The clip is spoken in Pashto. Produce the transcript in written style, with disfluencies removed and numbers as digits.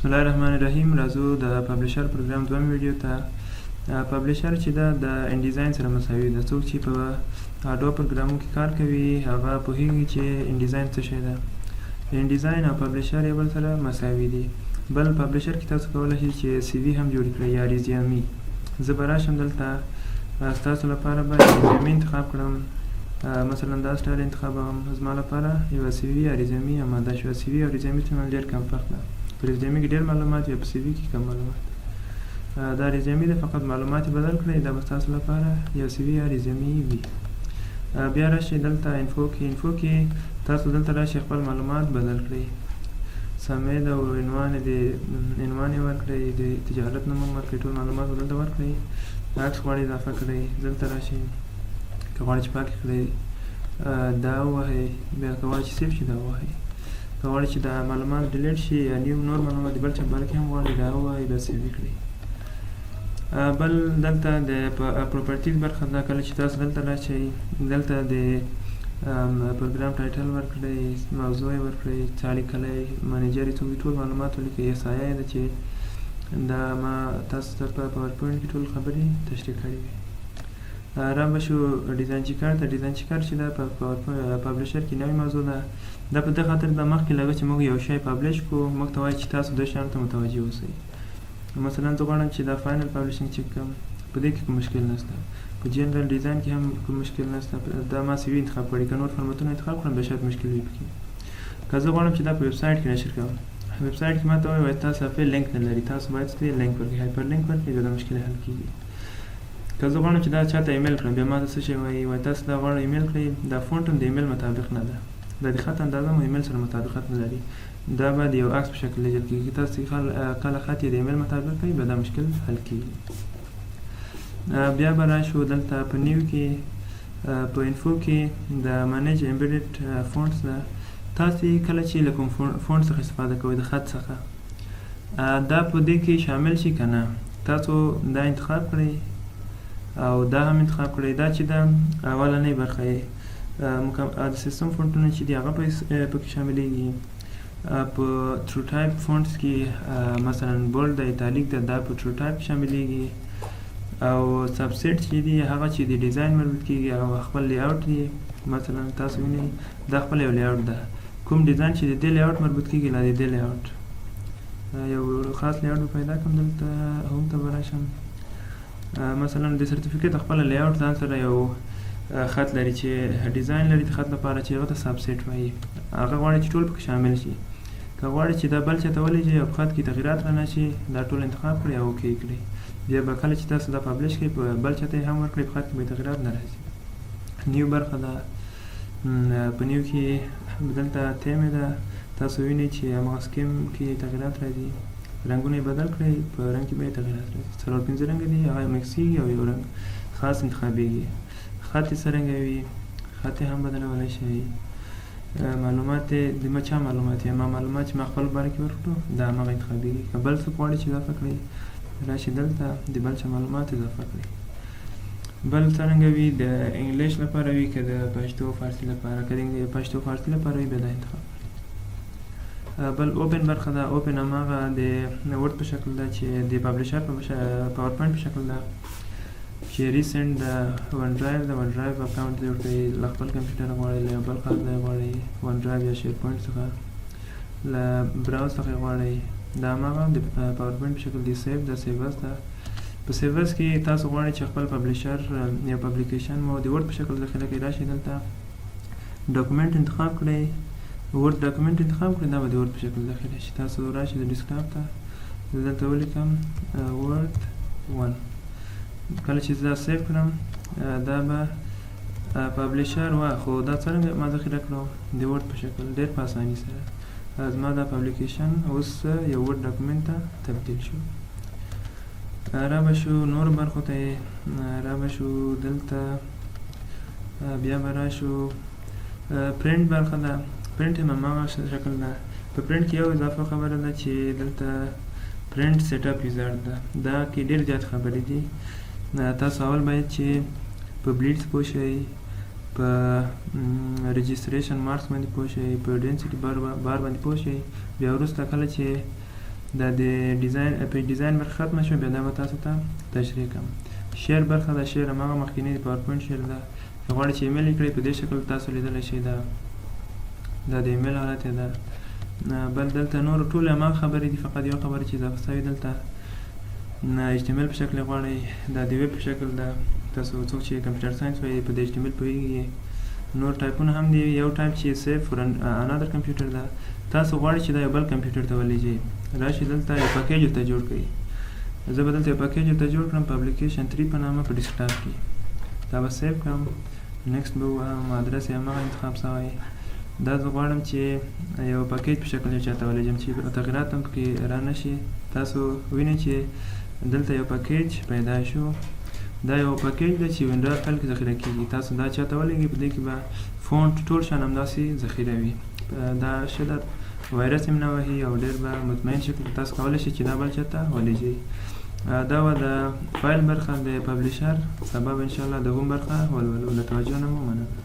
بسم الله الرحمن الرحیم. راځو د پبلشر پروګرام دویم ویډیو ته. پبلشر چې دا د ان ډیزاین سره مساوي ده. څوک چې په اډو پروګرامونو کې کار کوي هغه پوهیږي چې ان ډیزاین څه شی ده. ان ډیزاین او پبلشر یو بل سره مساوي دي. بل پبلشر کې تاسو کولی شئ چې سی وي هم جوړ کړئ یا ریزیومي. زه به راشم دلته ستاسو لپاره به ریزیومي انتخاب کړم. مثلا دا سټایل انتخابوم. زما لپاره یوه سی وي یا ریزیومي اماده شوه. سی وي او ریزیومي ترمنځ ډېر کم فرق ده. په ریزیومي کې ډېر معلومات وي، په سی وي کې کم معلومات. دا ریزیومي ده، فقط معلومات یې بدل کړئ. دا به ستاسو لپاره یو سی وي یا ریزیومي وي. بیا راشئ دلته انفو کې تاسو دلته راشئ خپل معلومات بدل کړئ. سمې ده او عنوان یې ورکړئ، د تجارت نوم هم ورکړئ، ټول معلومات به دلته ورکړئ. عکس غواړئ اضافه کړئ، دلته راشئ. که غواړئ چې پاک کړئ دا ووهئ، بیا که غواړئ چې سیف شي دا ووهئ. که غواړئ چې دا معلومات ډیلیټ شي یا نور معلومات د بل چا باره کې هم غواړئ دا ووهئ، بیا سیف کړئ. بل دلته د پروپرټیز برخه ده. کله چې تاسو دلته راشئ دلته د پروګرام ټایټل ورکړئ، موضوع یې ورکړئ، چا لیکلی، منیجر یې څوک دي، ټول معلومات ولیکئ. ایسایه ده چې دا ما تاسو ته په پاورپوینټ کې ټول خبرې تشریح کړې وي. را به شو ډیزاین چیکر ته. ډیزاین چیکر چې دا په پبلشر کې نوې موضوع ده. دا په دې خاطر ده مخکې لږه چې موږ یو شی پبلش کړو موږ ته وایي چې تاسو دې شیانو ته متوجه اوسئ. مثلا زه غواړم چې دا فاینل پبلشنګ چیک کړم، په دې کې کوم مشکل نشته. په جنرال ډیزاین کې هم کوم مشکل نشته. دا ما سی وي انتخاب کړی، که نور فارمتونه انتخاب کړم بیا شاید مشکل وي پکې. که زه غواړم چې دا په ویب سایټ کې نشر کړم، ویب سایټ کې ما ته وایي تاسو صفحې لینک نه لري، تاسو باید څه لینک ورکړئ، هایپر لینک ورکړئ، بیا دا مشکل حل کېږي. که زه غواړم چې دا چاته ایمیل کړم بیا ما ته څه شی وایي تاسو دا غواړئ ایمیل کړئ، دا فونټ هم د ایمیل مطابق نه ده، دا د خط اندازه هم ایمیل سره مطابقت نه لري. دا به د یو عکس په شکل لیږل کېږي. تاسو کله خط یې د ایمیل مطابق کړئ بیا دا مشکل حل کېږي. بیا به راشو دلته په نیو کې په انفو کې د مانیج امبیډډ فونټس ده. تاسو کله چې له کوم فونټ څخه استفاده کوئ د خط څخه دا په دې کې شامل شي که نه، تاسو دا انتخاب کړئ او دا هم انتخاب کړئ. دا چې دا اولنۍ برخه یې د سیستم فونټونه چې دي هغه پکې شاملیږي. په ترو ټایپ فونټس کې مثلا بولډ ده، ایټالیک ده، دا په ترو ټایپ شاملیږي. او سبسیټ چې دي هغه چې د ډیزاین مربوط کېږي او خپل لیاوټ دی. مثلا تاسو وینئ دا خپل یو لیاوټ ده، کوم ډیزاین چې د دې لیاوټ مربوط کېږي لا د دې لیاوټ یو خاص لیاوټ به پیدا کړم. دلته هم ته به راشم. مثلا د سرټیفیکیټ خپله لیاوټ ځان سره یو خط لري چې ډیزاین لري د خط لپاره چې هغه ته سبسیټ وایي. هغه غواړي چې ټول پکې شامل شي. که غواړي چې دا بل چاته ولیږي او په خط کې تغیرات رانه شي دا ټول انتخاب کړئ او اوکې کړئ. بیا به کله چې تاسو دا پبلش کړئ بل چاته یې هم ورکړئ په خط کې به تغیرات نه راځي. نیو برخه ده. په نیو کې دلته تیمې ده. تاسو وینئ چې هماغه سکیم کې تغیرات راځي. رنګونه یې بدل کړئ، په رنګ کې به یې تغیرات راځي. څلور پنځه رنګه دي هغه مکس کېږي او یو رنګ خاص انتخابېږي. خط یې څرنګه وي، خط یې هم بدلولی شئ. معلومات د چا معلومات یې ما معلومات چې ما خپل باره کې ورکړو دا هماغه انتخابېږي. که بل څوک غواړي چې اضافه کړئ راشئ دلته د بل چا معلومات اضافه کړئ. بل څرنګه وي د انګلیش لپاره وي که د پښتو فارسي لپاره. که د پښتو فارسي لپاره وي بیا دا انتخاب کړئ. بل اوپن برخه ده. اوپن هماغه د ورډ په شکل ده چې د پبلشر په پاورپوینټ په شکل ده چې ریسنټ د ون ډرایو د ون ډرایو اکاونټ جوړ کړئ. له خپل کمپیوټر غواړئ، له بل خاص ځای غواړئ، ون ډرایو یا شیر پوینټ څخه له براوز څخه غواړئ. دا هماغه د پاورپوینټ په شکل دی. سیف ده، سیوز ده. په سیوز کې تاسو غواړئ چې خپل پبلشر یا پبلیکیشن مو د ورډ په شکل ذخیره کړئ. راشئ دلته ډاکومنټ انتخاب کړئ، ورډ ډاکومنټ انتخاب کړئ، دا به د ورډ په شکل ذخیره شي. تاسو راشئ د ډیسکټاپ ته، دلته ولیکم ورډ 1. کله چې دا سیف کړم دا به پبلشر وه، خو دا څرنګه ما ذخیره کړو د ورډ په شکل ډېر په اساني سره. زما دا پبلیکیشن اوس یو ورډ ډاکومنټ ته تبدیل شو. را به شو نور برخو ته را به شو دلته بیا به راشو پرنټ برخه ده. پرنټ هم هماغه شکل ده. په پرنټ کې یو اضافه خبره ده چې دلته پرنټ سیټ اپ ویزارډ ده. دا کې ډېر زیات خبرې دي. تاسو اول باید چې په بلیډز پوه شئ، په رجسټریشن مارکس باندې پوه شئ، په ډینسټي بار باندې پوه شئ. بیا وروسته کله چې دا د ډیزاین پیج ډیزاین برخه ختمه شوه، بیا دا به تاسو ته تشریح کړم. شیر برخه د شیر هماغه مخکینی د پاورپوینټ شیر ده. که غواړئ چې ایمیل یې کړئ په دې شکل تاسو لیدلی شئ. دا د ایمیل حالت یې ده. بل دلته نور ټول هماغه خبرې دي، فقط یو خبره چې اضافه سوې دلته HTML په شکل غواړئ، دا د ویب په شکل ده. تاسو څوک چې کمپیوټر ساینس وایي په د HTML پوهېږي. نور ټایپونه هم دي. یو ټایپ چې سیف فور انادر کمپیوټر ده، تاسو غواړئ چې دا یو بل کمپیوټر ته ولېږئ، راشئ دلته یو پکیج ورته جوړ کړئ. زه به دلته یو پکیج ورته جوړ کړم په اپلیکیشن 3 په نامه په ډیسکټاپ کې. دا به سیف کړم، نیکسټ به ووایم، ادرس یې هماغه انتخاب سوی. دا زه غواړم چې یو پکیج په شکل یو چاته ولېږم چې تغیرات هم پکې رانه شي. تاسو وینئ چې دلته یو پکیج پیدا شو. دا یو پکیج ده چې وینډار فایل کې ذخیره کېږي. تاسو دا چاته ولېږئ، په دې کې به فونټ ټول شیان همداسې ذخیره وي. دا شدت وایرس هم نه وهي او ډېر به مطمئن شي. تاسو کولی شئ چې دا بل چاته ولېږئ. دا وه د فایل برخه د پبلیشر. سبا به انشاءالله د هوم برخه ولولو. له توجه نه مو مننه.